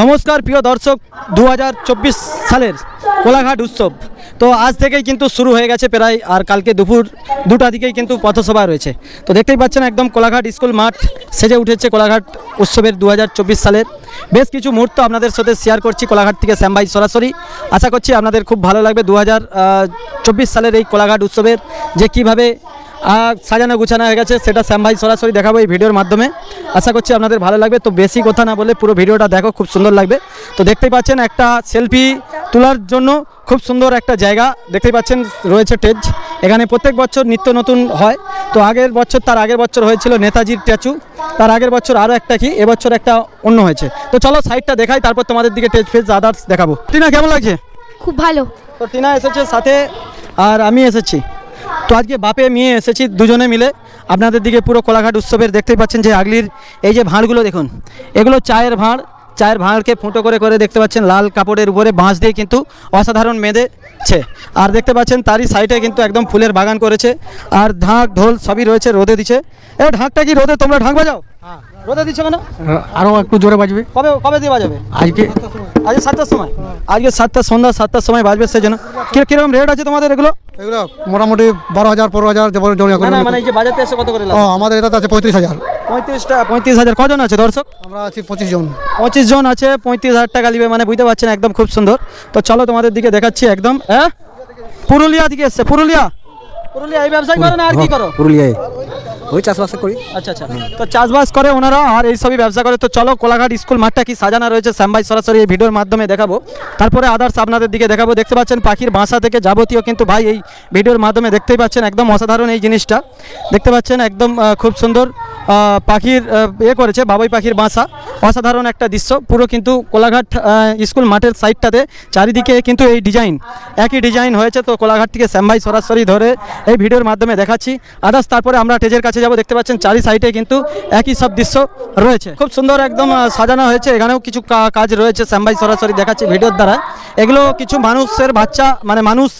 নমস্কার প্রিয় দর্শক, 2024 সালের কোলাঘাট উৎসব তো আজ থেকেই কিন্তু শুরু হয়ে গেছে প্রায়, আর কালকে দুপুর 2টার দিকেই কিন্তু পথসভা রয়েছে। তো দেখতেই পাচ্ছেন একদম কোলাঘাট স্কুল মাঠ সেজে উঠেছে কোলাঘাট উৎসবের 2024 সালের বেশ কিছু মুহূর্ত আপনাদের সাথে শেয়ার করছি কোলাঘাট থেকে শ্যাম ভাই সরাসরি। আশা করছি আপনাদের খুব ভালো লাগবে 2024 সালের এই কোলাঘাট উৎসবের যে কীভাবে সাজানো গুছানো হয়ে গেছে সেটা শ্যাম ভাই সরাসরি দেখাবো এই ভিডিওর মাধ্যমে। আশা করছি আপনাদের ভালো লাগবে। তো বেশি কথা না বলে পুরো ভিডিওটা দেখো, খুব সুন্দর লাগবে। তো দেখতেই পাচ্ছেন একটা সেলফি তোলার জন্য খুব সুন্দর একটা জায়গা দেখতেই পাচ্ছেন, রয়েছে স্টেজ। এখানে প্রত্যেক বছর নিত্য নতুন হয়। তো তার আগের বছর হয়েছিল নেতাজির স্ট্যাচু, তার আগের বছর আরও একটা কি, এবছর একটা অন্য হয়েছে। তো চলো সাইডটা দেখাই, তারপর তোমাদের দিকে স্টেজ ফেজ আদার্স দেখাবো। টিনা কেমন লাগছে? খুব ভালো। তো টিনা এসেছে সাথে, আর আমি এসেছি। তো আজকে বাপে মেয়ে এসেছি দুজনে মিলে আপনাদের দিকে পুরো কোলাঘাট উৎসবের দেখতেই পাচ্ছেন যে আগলির এই যে ভাঁড়গুলো দেখুন, এগুলো চায়ের ভাঁড়কে ফুটো করে করে দেখতে পাচ্ছেন লাল কাপড়ের উপরে বাঁশ দিয়ে কিন্তু অসাধারণ মেঁধেছে। আর দেখতে পাচ্ছেন তারই সাইডে কিন্তু একদম ফুলের বাগান করেছে, আর ঢাক ঢোল সবই রয়েছে, রোদে দিচ্ছে। এ ঢাকটা কি রোদে, তোমরা ঢাক বাজাও? রোদে দিচ্ছ কেন? আরও একটু জোরে বাজবে। কবে দিয়ে বাজাবে? আজকে 7টার সময়, আজকে সন্ধ্যা 7টার সময় বাজবে। সেজন্য কীরকম রেট আছে তোমাদের এগুলো? এগুলো মোটামুটি 12,000 15,000। মানে এই যে বাজাতে এসে কত করে? আমাদের এটাতে আছে 35,000। 35,000। কজন আছে দর্শক? আমরা আছি 25 জন। 25 জন আছে, 35,000 টাকা নিবে, মানে বুঝতে পারছেন একদম খুব সুন্দর। তো চলো তোমাদের দিকে দেখাচ্ছি একদম। হ্যাঁ, পুরুলিয়া দিকে এসছে। পুরুলিয়া এই ব্যবসায় করো না আর কি করো? পুরুলিয়ায় ওই চাষবাস করি। আচ্ছা, তো চাষবাস করে ওনারা, আর এই সবই ব্যবসা করে। তো চলো কোলাঘাট স্কুল মাঠটা কি সাজানো রয়েছে শ্যাম ভাই সরাসরি এই ভিডিওর মাধ্যমে দেখাবো, তারপরে আদার্স আপনাদের দিকে দেখাবো। দেখতে পাচ্ছেন পাখির বাসা থেকে যাবতীয় কিন্তু ভাই এই ভিডিওর মাধ্যমে দেখতেই পাচ্ছেন একদম অসাধারণ এই জিনিসটা দেখতে পাচ্ছেন একদম খুব সুন্দর পাখির করেছে, বাবুই পাখির বাসা। অসাধারণ একটা দৃশ্য পুরো কিন্তু কোলাঘাট স্কুল মাঠের সাইডটাতে চারিদিকে কিন্তু এই একই ডিজাইন হয়েছে। তো কোলাঘাট থেকে শ্যাম ভাই সরাসরি ধরে এই ভিডিওর মাধ্যমে দেখাচ্ছি আদার্স। তারপরে আমরা স্টেজের কাছে যাব। দেখতে পাচ্ছেন চারি সাইডে কিন্তু একই সব দৃশ্য রয়েছে, খুব সুন্দর একদম সাজানো হয়েছে। এখানেও কিছু কাজ রয়েছে শ্যাম ভাই সরাসরি দেখাচ্ছি ভিডিওর দ্বারা। এগুলো কিছু মানুষের বাচ্চা, মানে মানুষ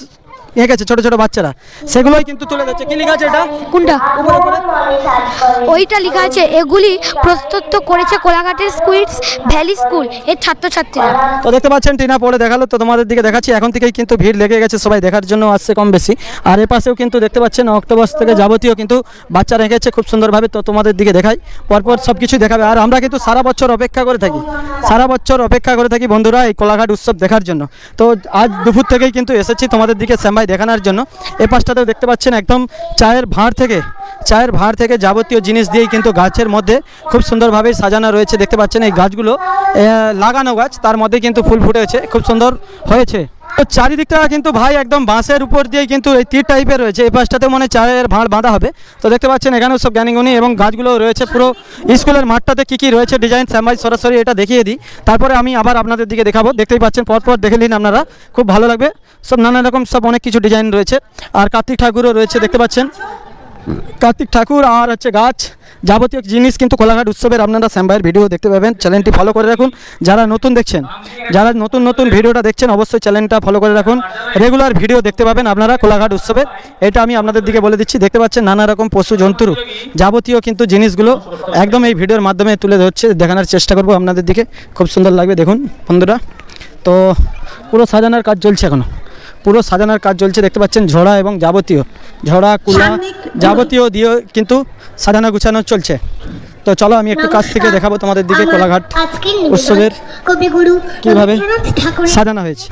এঁকেছে ছোট ছোট বাচ্চারা, সেগুলোই কিন্তু তুলে দিচ্ছে। কি লেখা আছে এটা? কোনটা? ওইটা লেখা আছে এগুলি প্রস্তুত করেছে কোলাঘাটের স্কুইডস ভ্যালি স্কুল এর ছাত্রছাত্রীরা। তো দেখতে পাচ্ছেন টিনা পড়ে দেখালো, তো তোমাদের দিকে দেখাচ্ছি। এখন থেকেই কিন্তু ভিড় লেগে গেছে, সবাই দেখার জন্য আসছে কম বেশি। আর এ পাশেও কিন্তু দেখতে পাচ্ছেন অক্টোবর থেকে যাবতীয় কিন্তু বাচ্চারা এঁকেছে খুব সুন্দরভাবে। তো তোমাদের দিকে দেখাই, পরপর সব কিছু দেখাবে। আর আমরা কিন্তু সারা বছর অপেক্ষা করে থাকি বন্ধুরা এই কোলাঘাট উৎসব দেখার জন্য। তো আজ দুপুর থেকেই কিন্তু এসেছি তোমাদের দিকে শ্যাম ভাই দেখানোর জন্য। এ পাশটাতেও দেখতে পাচ্ছেন একদম চায়ের ভাঁড় থেকে যাবতীয় জিনিস দিয়েই কিন্তু গাছের মধ্যে খুব সুন্দরভাবে সাজানো রয়েছে। দেখতে পাচ্ছেন এই গাছগুলো লাগানো গাছ, তার মধ্যে কিন্তু ফুল ফুটেছে, খুব সুন্দর হয়েছে। তো চারিদিকটা কিন্তু ভাই একদম বাঁশের উপর দিয়ে কিন্তু এই তীর টাইপের রয়েছে। এই পাশটাতে মনে চায়ের ভাঁড় বাঁধা হবে। তো দেখতে পাচ্ছেন এখানেও সব জ্ঞানীগুণী এবং গাছগুলো রয়েছে। পুরো স্কুলের মাঠটাতে কী রয়েছে ডিজাইন শ্যাম ভাই সরাসরি এটা দেখিয়ে দিই, তারপরে আমি আবার আপনাদের দিকে দেখাবো। দেখতেই পাচ্ছেন পরপর দেখে নিন আপনারা, খুব ভালো লাগবে। সব নানা রকম সব অনেক কিছু ডিজাইন রয়েছে। আর কার্তিক ঠাকুরও রয়েছে, দেখতে পাচ্ছেন কার্তিক ঠাকুর আর হচ্ছে গাছ, যাবতীয় জিনিস কিন্তু কোলাঘাট উৎসবের আপনারা শ্যাম ভাইয়ের ভিডিও দেখতে পাবেন। চ্যানেলটি ফলো করে রাখুন। যারা নতুন ভিডিওটা দেখছেন অবশ্যই চ্যানেলটা ফলো করে রাখুন, রেগুলার ভিডিও দেখতে পাবেন আপনারা কোলাঘাট উৎসবের। এটা আমি আপনাদের দিকে বলে দিচ্ছি। দেখতে পাচ্ছেন নানা রকম পশু জন্তুর যাবতীয় কিন্তু জিনিসগুলো একদম এই ভিডিওর মাধ্যমে তুলে ধরছে, দেখানোর চেষ্টা করব আপনাদের দিকে। খুব সুন্দর লাগবে দেখুন বন্ধুরা। তো পুরো সাজানোর কাজ চলছে, দেখতে পাচ্ছেন ঝোড়া এবং ঝোড়া কুলা যাবতীয় দিয়ে কিন্তু সাজানো গুছানো চলছে। তো চলো আমি একটু কাছ থেকে দেখাবো তোমাদের দিকে কোলাঘাট উৎসবের কীভাবে সাজানো হয়েছে।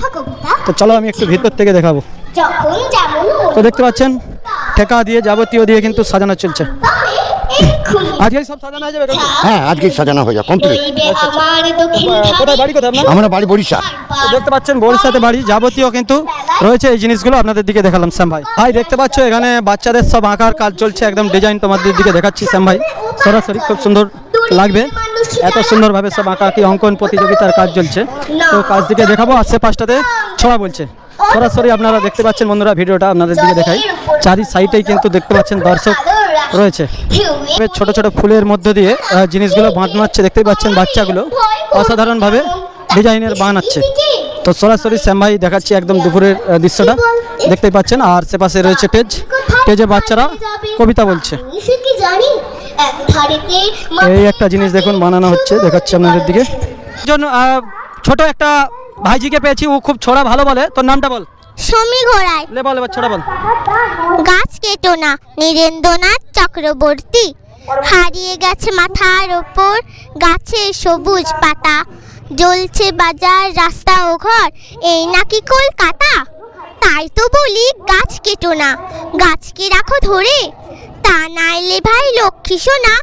তো চলো আমি একটু ভিতর থেকে দেখাবো। তো দেখতে পাচ্ছেন ঠেকা দিয়ে যাবতীয় দিয়ে কিন্তু সাজানো চলছে। আজকে সব সাজানো হয়ে যাবে? হ্যাঁ, আজকে সাজানো হয়ে যাবে কমপ্লিট। কোথায় বাড়ি? কোথায় আপনার? আমরা বাড়ি বরিশাল। দেখতে পাচ্ছেন বরিশাতে বাড়ি, যাবতীয় কিন্তু রয়েছে এই জিনিসগুলো আপনাদের দিকে দেখালাম শ্যাম ভাই। দেখতে পাচ্ছ এখানে বাচ্চাদের সব আঁকার কাজ চলছে, একদম ডিজাইন তোমাদের দিকে দেখাচ্ছি শ্যাম ভাই সরাসরি। খুব সুন্দর লাগবে, এত সুন্দরভাবে সব আঁকি অঙ্কন প্রতিযোগিতার কাজ চলছে। তো কাজ দিকে দেখাবো। আশেপাশটাতে ছোঁয়া বলছে সরাসরি আপনারা দেখতে পাচ্ছেন বন্ধুরা। ভিডিওটা আপনাদের দিকে দেখাই, চারি সাইডেই কিন্তু দেখতে পাচ্ছেন দর্শক রয়েছে। ছোট ছোট ফুলের মধ্য দিয়ে জিনিসগুলো বানাচ্ছে, দেখতেই পাচ্ছেন বাচ্চাগুলো অসাধারণভাবে ডিজাইনের বানাচ্ছে। তো সরাসরি শ্যাম ভাই দেখাচ্ছি একদম দুপুরের দৃশ্যটা দেখতেই পাচ্ছেন। আর সে পাশে রয়েছে স্টেজে বাচ্চারা কবিতা বলছে। এই একটা জিনিস দেখুন বানানো হচ্ছে, দেখাচ্ছি আপনাদের দিকে। একজন ছোট একটা ভাইজিকে পেয়েছি, ও খুব ছোড়া ভালো বলে। তোর নামটা বল। সমী ঘোড়ায়। লে বল, এবার ছোড়া বল। গাছ কেটো না, নীরেন্দ্রনাথ চক্রবর্তী। হারিয়ে গেছে মাথার ওপর গাছে সবুজ পাতা, জ্বলছে বাজার রাস্তা ও ঘর, এই নাকি কলকাতা। তাই তো বলি গাছ কেটো না, গাছকে রাখো ধরে, তা নাইলে ভাই লক্ষ্মী সোনা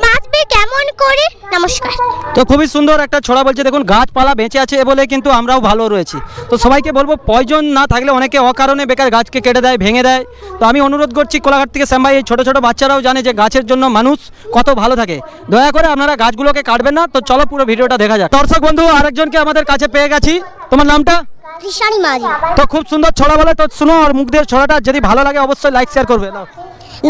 বাঁচবে কেমন করে। নমস্কার। তো খুবই সুন্দর একটা ছোড়া বলছে। দেখুন, গাছপালা বেঁচে আছে এ বলে কিন্তু আমরাও ভালো রয়েছি। তো সবাইকে বলবো, প্রয়োজন না থাকলে অনেকে অকারণে বেকার গাছকে কেটে দেয়, ভেঙে দেয়। তো আমি অনুরোধ করছি কোলাঘাট থেকে শ্যাম ভাই, এই ছোটো ছোটো বাচ্চারাও জানে যে গাছের জন্য মানুষ কত ভালো থাকে। দয়া করে আপনারা গাছগুলোকে কাটবেন না। তো চলো পুরো ভিডিওটা দেখা যাক। দর্শক বন্ধু, আরেকজনকে আমাদের কাছে পেয়ে গেছি। তোমার নামটা? কৃষাণী মাঝি। তো খুব সুন্দর ছড়া বলে, তো শুনো আর মুখ দিয়ে ছড়াটা যদি ভালো লাগে অবশ্যই লাইক শেয়ার করবে। নাও।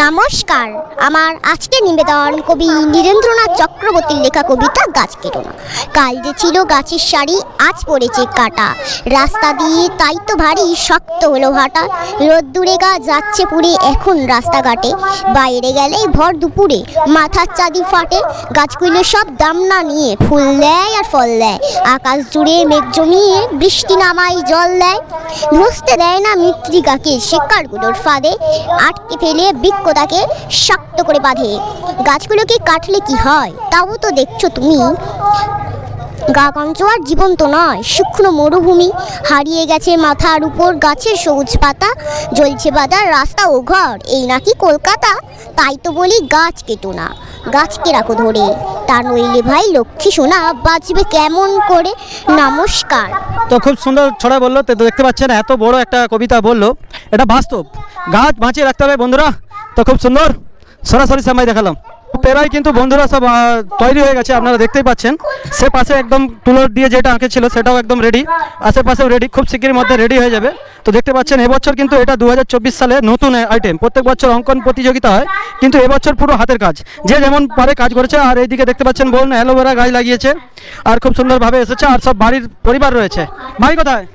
নমস্কার, আমার আজকে নিবেদন কবি নীরেন্দ্রনাথ চক্রবর্তীর লেখা কবিতা গাছ কেটো না। কাল যে ছিল গাছের শাড়ি, আজ পড়েছে কাটা, রাস্তা দিয়ে তাই তো ভারী শক্ত হলো হাঁটা। রোদ্দুরে গা যাচ্ছে পুড়ে এখন রাস্তাঘাটে, বাইরে গেলেই ভর দুপুরে মাথার চাঁদি ফাটে। গাছগুলো সব দাম না নিয়ে ফুল দেয় আর ফল দেয়, আকাশ জুড়ে মেঘ জমিয়ে বৃষ্টি নামাই জল দেয়। ধসতে দেয় না মৃত্তিকাকে শেকড়গুলোর ফাঁদে, আটকে ফেলে বৃক্ষটাকে শক্ত করে বাঁধে। গাছগুলোকে কাটলে কি হয় তাও তো দেখছো তুমি, গা কঞ্চ আর জীবন্ত নয় শুকনো মরুভূমি। হারিয়ে গেছে মাথার উপর গাছের সবুজ পাতা, জ্বলছে বাজার রাস্তা ও ঘর, এই নাকি কলকাতা। তাই তো বলি গাছ কেটো না, গাছকে রাখো ধরে, তা নইলে ভাই লক্ষ্মী সোনা বাঁচবে কেমন করে। নমস্কার। তো খুব সুন্দর ছড়া বললো। তো দেখতে পাচ্ছেন এত বড় একটা কবিতা বললো, এটা বাস্তব। গাছ বাঁচিয়ে রাখতে হবে বন্ধুরা। তো খুব সুন্দর সরাসরি সামনে দেখালাম। প্রায় কিন্তু বন্ধুরা সব তৈরি হয়ে গেছে, আপনারা দেখতেই পাচ্ছেন। সে পাশে একদম তুলোর দিয়ে যেটা আঁকেছিল সেটাও একদম রেডি, আশেপাশেও রেডি, খুব শিগগির মধ্যে রেডি হয়ে যাবে। তো দেখতে পাচ্ছেন এবছর কিন্তু এটা 2024 সালে নতুন আইটেম। প্রত্যেক বছর অঙ্কন প্রতিযোগিতা হয়, কিন্তু এবছর পুরো হাতের কাজ, যে যেমন পারে কাজ করেছে। আর এইদিকে দেখতে পাচ্ছেন বোন অ্যালোভেরা গাছ লাগিয়েছে, আর খুব সুন্দরভাবে এসেছে। আর সব বাড়ির পরিবার রয়েছে। বাড়ি কোথায়?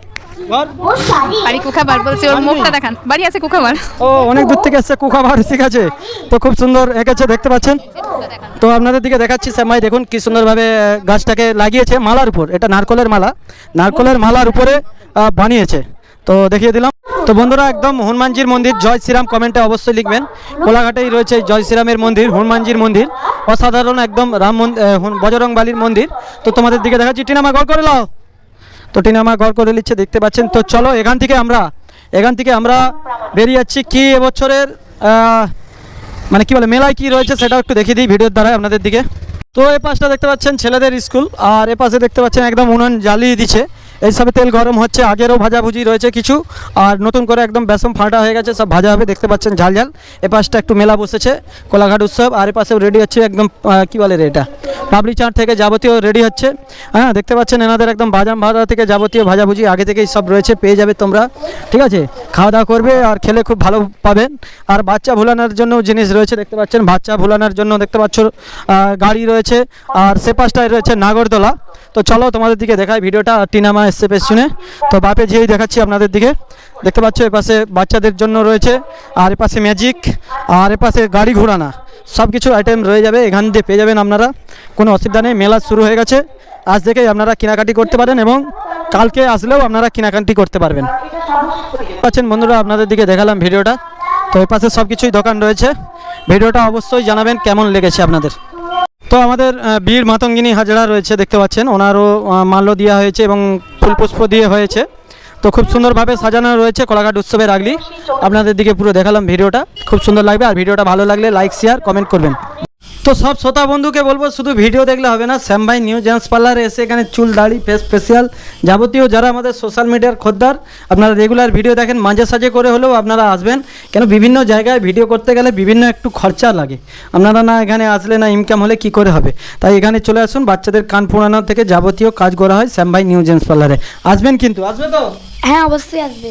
বাড়ি কুখাবার বলছে, ওর মুখটা দেখান। বাড়ি আছে কুখাবার। ও অনেক দূর থেকে এসছে কুখাবার, ঠিক আছে। তো খুব সুন্দর এঁকেছে দেখতে পাচ্ছেন। তো আপনাদের দিকে দেখাচ্ছি শ্যামাই, দেখুন কি সুন্দরভাবে গাছটাকে লাগিয়েছে মালার উপর। এটা নারকলের মালা, নারকলের মালার উপরে বানিয়েছে। তো দেখিয়ে দিলাম। তো বন্ধুরা, একদম হনুমানজির মন্দির, জয় শ্রীরাম কমেন্টে অবশ্যই লিখবেন। কোলাঘাটেই রয়েছে জয় শ্রীরামের মন্দির, হনুমানজির মন্দির, অসাধারণ একদম রাম বজরংবালির মন্দির। তো তোমাদের দিকে দেখাচ্ছি। টিনামা গড় করে নাও। তো টিনামা গড় করে নিচ্ছে দেখতে পাচ্ছেন। তো চলো এখান থেকে আমরা বেরিয়ে যাচ্ছি। কি এবছরের মানে কি বলে মেলায় কি রয়েছে সেটাও একটু দেখিয়ে দিই ভিডিওর দ্বারা আপনাদের দিকে। তো এই পাশটা দেখতে পাচ্ছেন ছেলেদের স্কুল, আর এ পাশে দেখতে পাচ্ছেন একদম উনুন জ্বালিয়ে দিচ্ছে, এইসবে তেল গরম হচ্ছে। আগেরও ভাজাভুজি রয়েছে কিছু, আর নতুন করে একদম বেসম ফাটা হয়ে গেছে, সব ভাজা হবে দেখতে পাচ্ছেন ঝাল ঝাল। এ পাশটা একটু মেলা বসেছে, কোলাঘাট উৎসব। আর এ পাশেও রেডি হচ্ছে একদম কি বলে রে, এটা পাবলি চাট থেকে যাবতীয় রেডি হচ্ছে। হ্যাঁ, দেখতে পাচ্ছেন এনাদের একদম বাজাম ভাজা থেকে যাবতীয় ভাজাভুজি আগে থেকেই সব রয়েছে, পেয়ে যাবে তোমরা, ঠিক আছে। খাওয়া দাওয়া করবে আর খেলে খুব ভালো পাবেন। আর বাচ্চা ভুলানোর জন্য জিনিস রয়েছে দেখতে পাচ্ছেন, বাচ্চা ভুলানোর জন্য দেখতে পাচ্ছ গাড়ি রয়েছে। আর সে পাশটায় রয়েছে নাগরদোলা। তো চলো তোমাদের দিকে দেখাই ভিডিওটা। টিনামা এসছে পেছনে, তো বাপে যেই দেখাচ্ছি আপনাদের দিকে। দেখতে পাচ্ছ এপাশে বাচ্চাদের জন্য রয়েছে, আর এপাশে ম্যাজিক, আর এপাশে গাড়ি ঘোরানা, সব কিছু আইটেম রয়ে যাবে। এখান দিয়ে পেয়ে যাবেন আপনারা, কোনো অসুবিধা নেই। মেলা শুরু হয়ে গেছে, আজ থেকেই আপনারা কেনাকাটি করতে পারেন, এবং কালকে আসলেও আপনারা কেনাকাটি করতে পারবেন। পাচ্ছেন বন্ধুরা, আপনাদের দিকে দেখালাম ভিডিওটা। তো এই পাশে সব কিছুই দোকান রয়েছে। ভিডিওটা অবশ্যই জানাবেন কেমন লেগেছে আপনাদের। তো আমাদের বীর মাতঙ্গিনী হাজরা রয়েছে দেখতে পাচ্ছেন, ওনারও মাল্য দেওয়া হয়েছে এবং ফুলপুষ্প দিয়ে হয়েছে। তো খুব সুন্দরভাবে সাজানো রয়েছে কোলাঘাট উৎসবের আগলি। আপনাদের দিকে পুরো দেখালাম ভিডিওটা, খুব সুন্দর লাগবে। আর ভিডিওটা ভালো লাগলে লাইক শেয়ার কমেন্ট করবেন। তো সব শ্রোতা বন্ধুকে বলবো, শুধু ভিডিও দেখলে হবে না, শ্যাম ভাই নিউ জেন্টস পার্লারে এসে এখানে চুল দাড়ি ফেস ফেসিয়াল যাবতীয়, যারা আমাদের সোশ্যাল মিডিয়ার খদ্দার, আপনারা রেগুলার ভিডিও দেখেন, মাঝে সাঝে করে হলেও আপনারা আসবেন। কেন বিভিন্ন জায়গায় ভিডিও করতে গেলে বিভিন্ন একটু খরচা লাগে, আপনারা না এখানে আসলে না ইনকাম হলে কি করে হবে। তাই এখানে চলে আসুন, বাচ্চাদের কান ফোড়ানো থেকে যাবতীয় কাজ করা হয় শ্যাম ভাই নিউ জেন্টস পার্লারে। আসবেন কিন্তু, আসবে তো? হ্যাঁ, অবশ্যই আসবে।